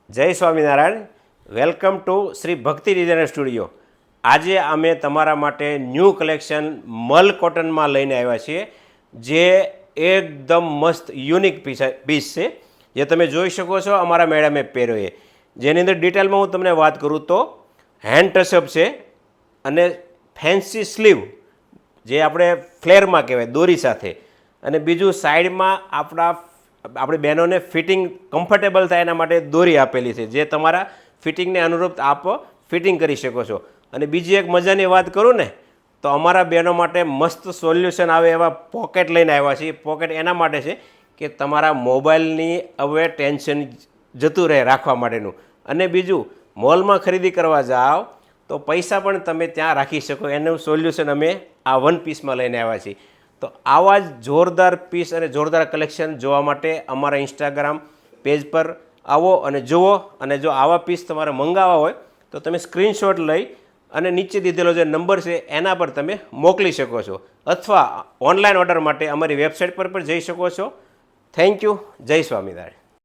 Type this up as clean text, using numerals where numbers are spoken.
જય Swaminarayan. Welcome to Shri ભક્તિ designer studio. આજે અમે તમારા માટે ન્યૂ કલેક્શન મલ કોટનમાં લઈને આવ્યા છીએ, જે એકદમ મસ્ત યુનિક પીસ છે, જે તમે જોઈ શકો છો અમારા મેડમે પહેર્યો છે. જેની અંદર ડિટેલમાં હું તમને વાત કરું તો હેન્ડ ટચઅપ છે અને ફેન્સી સ્લીવ, જે આપણે ફ્લેરમાં કહેવાય દોરી સાથે, અને બીજું સાઈડમાં આપણી બહેનોને ફિટિંગ કમ્ફર્ટેબલ થાય એના માટે દોરી આપેલી છે, જે તમારા ફિટિંગને અનુરૂપ આપ ફિટિંગ કરી શકો છો. અને બીજી એક મજાની વાત કરું ને તો અમારા બહેનો માટે મસ્ત સોલ્યુશન આવે એવા પોકેટ લઈને આવ્યા છીએ. પોકેટ એના માટે છે કે તમારા મોબાઈલની હવે ટેન્શન જતું રહે રાખવા માટેનું. અને બીજું, મોલમાં ખરીદી કરવા જાઓ તો પૈસા પણ તમે ત્યાં રાખી શકો, એનું સોલ્યુશન અમે આ વન પીસમાં લઈને આવ્યા છીએ. તો આવા જ જોરદાર પીસ અને જોરદાર કલેક્શન જોવા માટે અમારા ઇન્સ્ટાગ્રામ પેજ પર આવો અને જુઓ. અને જો આવા પીસ તમારે મંગાવવા હોય તો તમે સ્ક્રીનશોટ લઈ અને નીચે દીધેલો જે નંબર છે એના પર તમે મોકલી શકો છો, અથવા ઓનલાઈન ઓર્ડર માટે અમારી વેબસાઇટ પર પણ જઈ શકો છો. Thank you. જય સ્વામિનારાયણ.